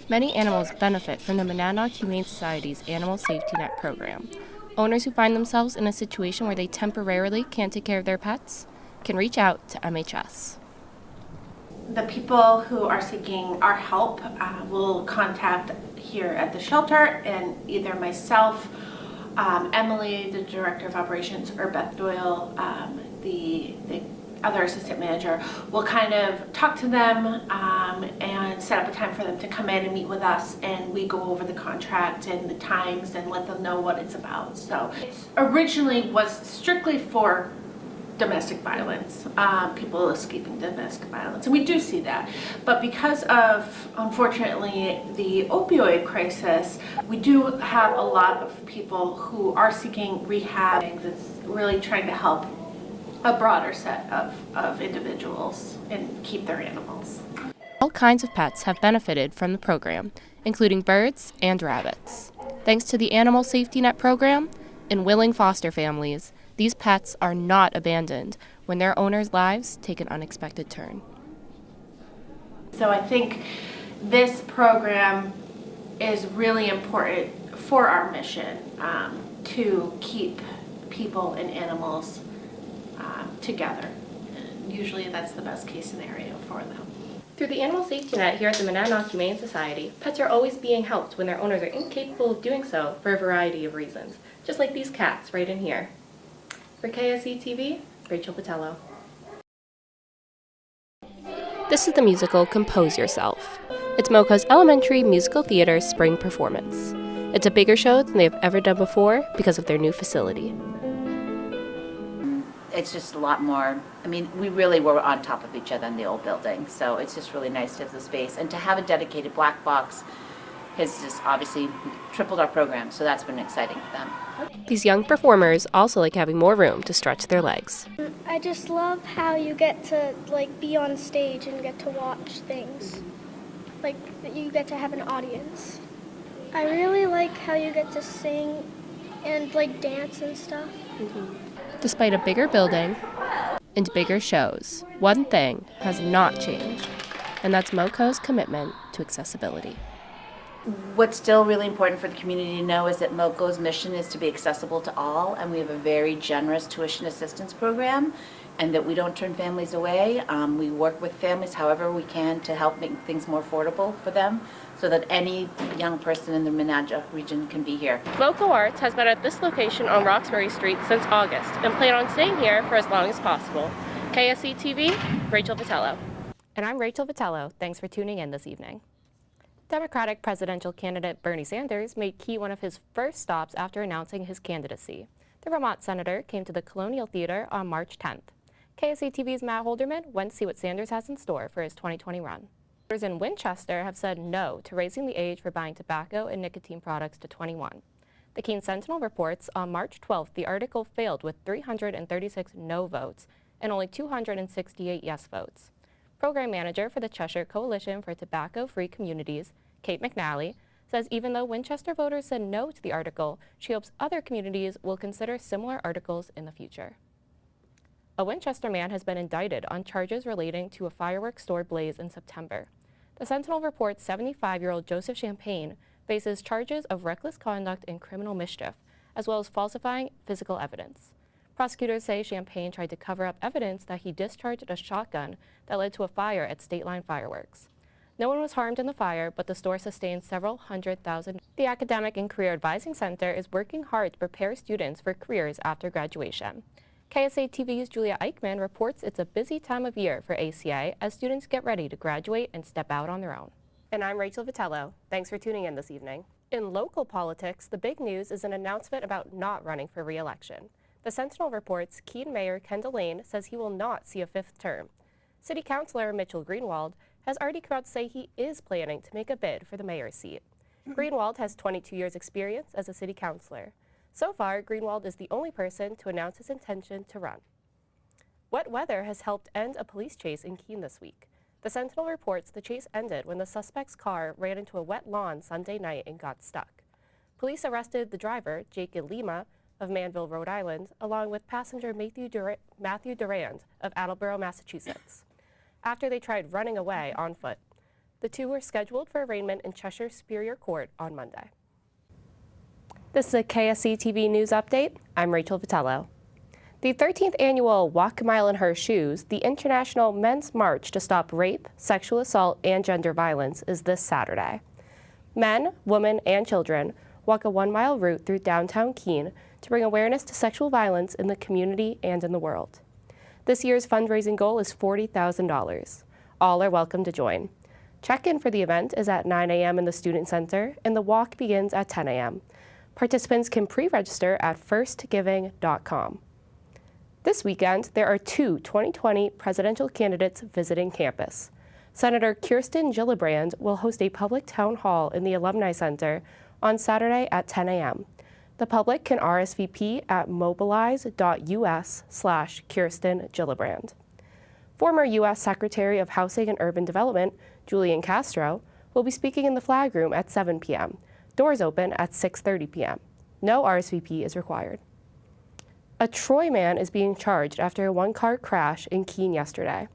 Many animals benefit from the Monadnock Humane Society's Animal Safety Net program. Owners who find themselves in a situation where they temporarily can't take care of their pets can reach out to MHS. The people who are seeking our help will contact here at the shelter, and either myself, Emily, the Director of Operations, or Beth Doyle, the other assistant manager, will kind of talk to them and set up a time for them to come in and meet with us, and we go over the contract and the times and let them know what it's about. So it originally was strictly for domestic violence, people escaping domestic violence, and we do see that. But because of, unfortunately, the opioid crisis, we do have a lot of people who are seeking rehab. It's really trying to help a broader set of individuals and keep their animals. All kinds of pets have benefited from the program, including birds and rabbits. Thanks to the Animal Safety Net program, in willing foster families, these pets are not abandoned when their owners' lives take an unexpected turn. So I think this program is really important for our mission to keep people and animals together. And usually that's the best case scenario for them. Through the Animal Safety Net here at the Monadnock Humane Society, pets are always being helped when their owners are incapable of doing so for a variety of reasons, just like these cats right in here. For KSE TV, Rachel Vitello. This is the musical Compose Yourself. It's MoCa's elementary musical theater's spring performance. It's a bigger show than they've ever done before because of their new facility. It's just a lot more, I mean, we really were on top of each other in the old building, so it's just really nice to have the space. And to have a dedicated black box has just obviously tripled our program, so that's been exciting for them. These young performers also like having more room to stretch their legs. I just love how you get to be on stage and get to watch things. You get to have an audience. I really like how you get to sing and dance and stuff. Despite a bigger building and bigger shows, one thing has not changed, and that's MoCa's commitment to accessibility. What's still really important for the community to know is that MoCa's mission is to be accessible to all, and we have a very generous tuition assistance program, and that we don't turn families away. We work with families however we can to help make things more affordable for them, so that any young person in the Monadnock region can be here. MoCa Arts has been at this location on Roxbury Street since August and plan on staying here for as long as possible. KSE TV, Rachel Vitello. And I'm Rachel Vitello. Thanks for tuning in this evening. Democratic presidential candidate Bernie Sanders made Keene one of his first stops after announcing his candidacy. The Vermont senator came to the Colonial Theater on March 10th. KSE TV's Matt Holderman went to see what Sanders has in store for his 2020 run. Voters in Winchester have said no to raising the age for buying tobacco and nicotine products to 21. The Keene Sentinel reports on March 12th the article failed with 336 no votes and only 268 yes votes. Program manager for the Cheshire Coalition for Tobacco-Free Communities, Kate McNally, says even though Winchester voters said no to the article, she hopes other communities will consider similar articles in the future. A Winchester man has been indicted on charges relating to a fireworks store blaze in September. The Sentinel reports 75-year-old Joseph Champagne faces charges of reckless conduct and criminal mischief, as well as falsifying physical evidence. Prosecutors say Champagne tried to cover up evidence that he discharged a shotgun that led to a fire at State Line Fireworks. No one was harmed in the fire, but the store sustained several $100,000. The Academic and Career Advising Center is working hard to prepare students for careers after graduation. KSA TV's Julia Eichmann reports it's a busy time of year for ACA as students get ready to graduate and step out on their own. And I'm Rachel Vitello. Thanks for tuning in this evening. In local politics, the big news is an announcement about not running for re-election. The Sentinel reports Keene Mayor Kendall Lane says he will not see a fifth term. City Councilor Mitchell Greenwald has already come out to say he is planning to make a bid for the mayor's seat. Greenwald has 22 years' experience as a city councilor. So far, Greenwald is the only person to announce his intention to run. Wet weather has helped end a police chase in Keene this week. The Sentinel reports the chase ended when the suspect's car ran into a wet lawn Sunday night and got stuck. Police arrested the driver, Jacob Lima, of Manville, Rhode Island, along with passenger Matthew Durand of Attleboro, Massachusetts, after they tried running away on foot. The two were scheduled for arraignment in Cheshire Superior Court on Monday. This is a KSC TV News Update. I'm Rachel Vitello. The 13th annual Walk a Mile in Her Shoes, the International Men's March to Stop Rape, Sexual Assault, and Gender Violence, is this Saturday. Men, women, and children walk a 1-mile route through downtown Keene to bring awareness to sexual violence in the community and in the world. This year's fundraising goal is $40,000. All are welcome to join. Check-in for the event is at 9 a.m. in the Student Center, and the walk begins at 10 a.m. Participants can pre-register at firstgiving.com. This weekend, there are two 2020 presidential candidates visiting campus. Senator Kirsten Gillibrand will host a public town hall in the Alumni Center on Saturday at 10 a.m. The public can RSVP at mobilize.us/Kirsten Gillibrand. Former U.S. Secretary of Housing and Urban Development, Julian Castro, will be speaking in the flag room at 7 p.m. Doors open at 6:30 p.m. No RSVP is required. A Troy man is being charged after a one-car crash in Keene yesterday.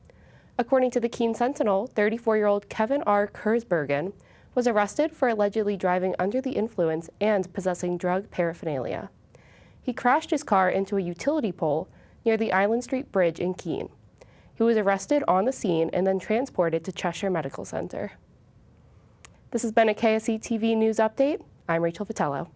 According to the Keene Sentinel, 34-year-old Kevin R. Kurzbergen was arrested for allegedly driving under the influence and possessing drug paraphernalia. He crashed his car into a utility pole near the Island Street Bridge in Keene. He was arrested on the scene and then transported to Cheshire Medical Center. This has been a KSC TV News Update. I'm Rachel Vitello.